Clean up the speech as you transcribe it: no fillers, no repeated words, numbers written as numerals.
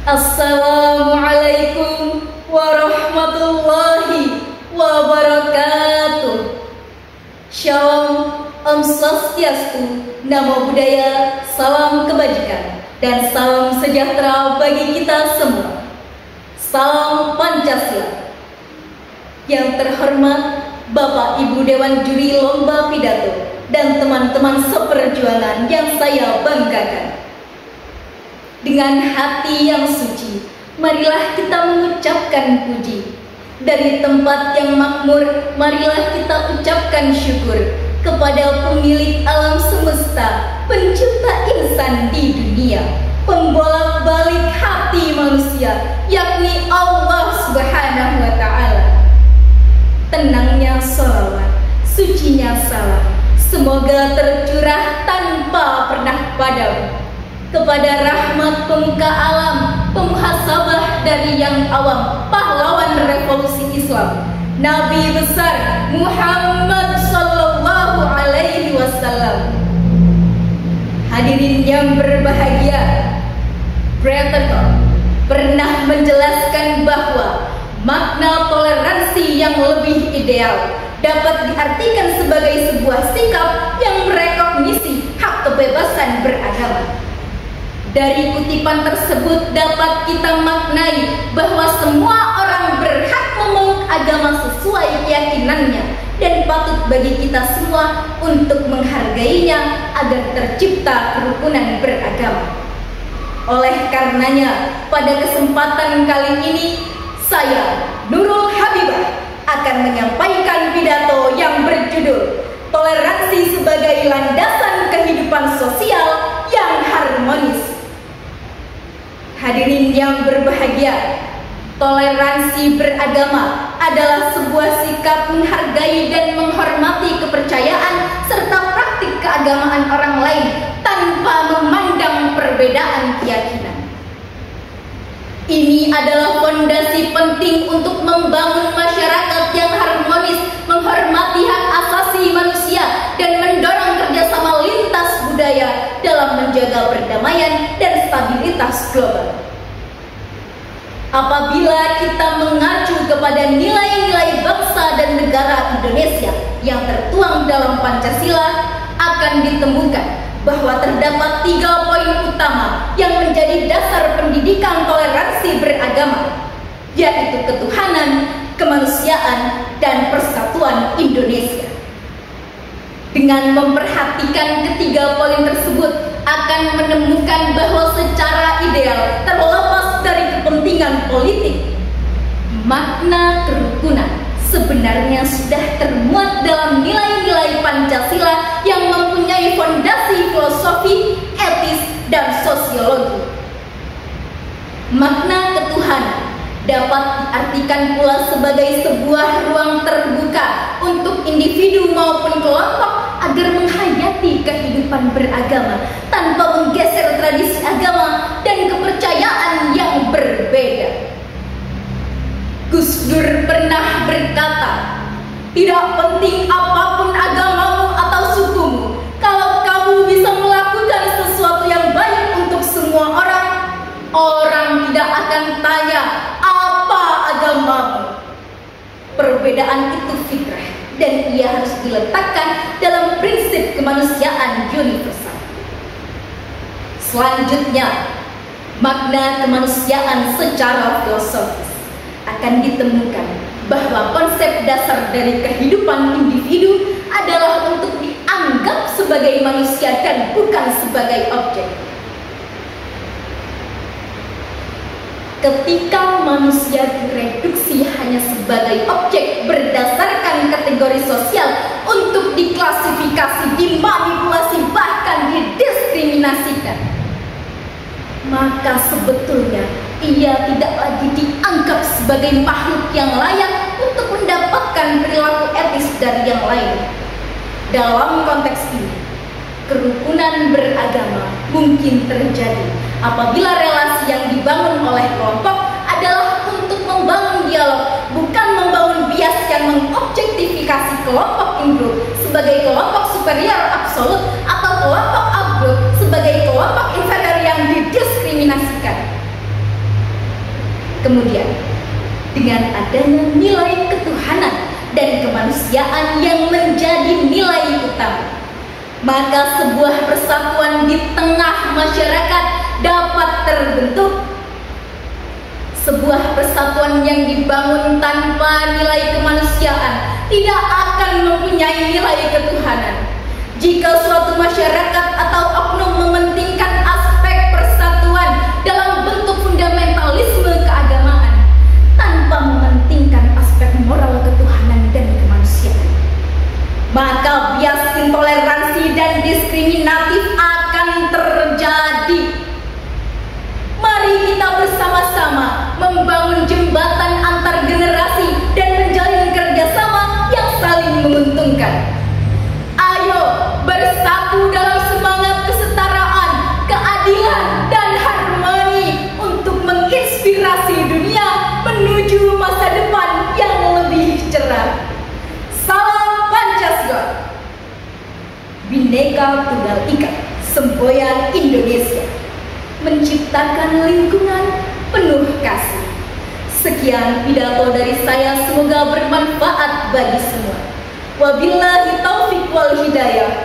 Assalamualaikum warahmatullahi wabarakatuh. Shalom, Om Swastiastu, Namo Buddhaya, salam kebajikan dan salam sejahtera bagi kita semua. Salam Pancasila. Yang terhormat Bapak Ibu Dewan Juri Lomba Pidato dan teman-teman seperjuangan yang saya banggakan. Dengan hati yang suci, marilah kita mengucapkan puji. Dari tempat yang makmur, marilah kita ucapkan syukur kepada pemilik alam semesta, pencipta insan di dunia, pembolak-balik hati manusia, yakni Allah Subhanahu wa Ta'ala. Tenangnya sholawat, sucinya salam, semoga tercurah tanpa pernah padam kepada rahmat pemuka alam, pemuhasabah dari yang awam, pahlawan revolusi Islam, Nabi besar Muhammad Sallallahu Alaihi Wasallam. Hadirin yang berbahagia, Predator pernah menjelaskan bahwa makna toleransi yang lebih ideal dapat diartikan sebagai sebuah sikap yang merekognisi hak kebebasan beragama. Dari kutipan tersebut dapat kita maknai bahwa semua orang berhak memeluk agama sesuai keyakinannya dan patut bagi kita semua untuk menghargainya agar tercipta kerukunan beragama. Oleh karenanya, pada kesempatan kali ini saya, Nurul Habibah, akan menyampaikan pidato yang berjudul Toleransi sebagai Landasan Kehidupan Sosial yang Harmonis. Hadirin yang berbahagia, toleransi beragama adalah sebuah sikap menghargai dan menghormati kepercayaan serta praktik keagamaan orang lain tanpa memandang perbedaan keyakinan. Ini adalah fondasi penting untuk membangun masyarakat yang harmonis, menghormati hak asasi manusia, dan mendorong kerjasama lintas budaya dalam menjaga perdamaian dan stabilitas global. Apabila kita mengacu kepada nilai-nilai bangsa dan negara Indonesia yang tertuang dalam Pancasila, akan ditemukan bahwa terdapat 3 poin utama yang menjadi dasar pendidikan toleransi beragama, yaitu ketuhanan, kemanusiaan, dan persatuan Indonesia. Dengan memperhatikan ketiga poin tersebut, akan menemukan bahwa secara ideal, terlepas dari kepentingan politik, makna kerukunan sebenarnya sudah termuat dalam nilai-nilai Pancasila yang mempunyai fondasi filosofi, etis, dan sosiologi. Makna ketuhanan dapat diartikan pula sebagai sebuah ruang terbuka untuk individu maupun kelompok agar menghayati kehidupan beragama tanpa menggeser tradisi agama dan kepercayaan yang berbeda. Gus Dur pernah berkata, "Tidak penting apapun agamamu atau sukumu, kalau kamu bisa melakukan sesuatu yang baik untuk semua orang, orang tidak akan tanya apa agamamu." Perbedaan itu fitrah dan ia harus diletakkan dalam prinsip kemanusiaan universal. Selanjutnya, makna kemanusiaan secara filosofis akan ditemukan bahwa konsep dasar dari kehidupan individu adalah untuk dianggap sebagai manusia dan bukan sebagai objek. Ketika manusia direduksi hanya sebagai objek berdasarkan kategori sosial untuk diklasifikasi, dimanipulasi, bahkan didiskriminasikan, maka sebetulnya ia tidak lagi dianggap sebagai makhluk yang layak untuk mendapatkan perilaku etis dari yang lain. Dalam konteks ini, kerukunan beragama mungkin terjadi apabila relasi yang dibangun oleh kelompok adalah untuk membangun dialog, bukan membangun bias yang mengobjektifikasi kelompok in-group sebagai kelompok superior absolut atau kelompok out-group sebagai kelompok inferior yang didiskriminasikan. Kemudian, dengan adanya nilai ketuhanan dan kemanusiaan yang menjadi nilai utama, maka sebuah persatuan di tengah masyarakat dapat terbentuk. Sebuah persatuan yang dibangun tanpa nilai kemanusiaan tidak akan mempunyai nilai ketuhanan. Jika suatu masyarakat atau oknum mementingkan aspek persatuan dalam bentuk fundamentalisme keagamaan tanpa mementingkan aspek moral ketuhanan dan kemanusiaan, maka bias intoleransi dan diskriminatif akan terjadi. Mari kita bersama-sama membangun jembatan antar generasi dan menjalin kerjasama yang saling menguntungkan. Ayo bersatu dalam semangat kesetaraan, keadilan, dan harmoni untuk menginspirasi dunia menuju masa depan yang lebih cerah. Salam Pancasila, Bhinneka Tunggal Ika, semboyan Indonesia, menciptakan lingkungan penuh kasih. Sekian pidato dari saya, semoga bermanfaat bagi semua. Wabillahi taufiq wal hidayah.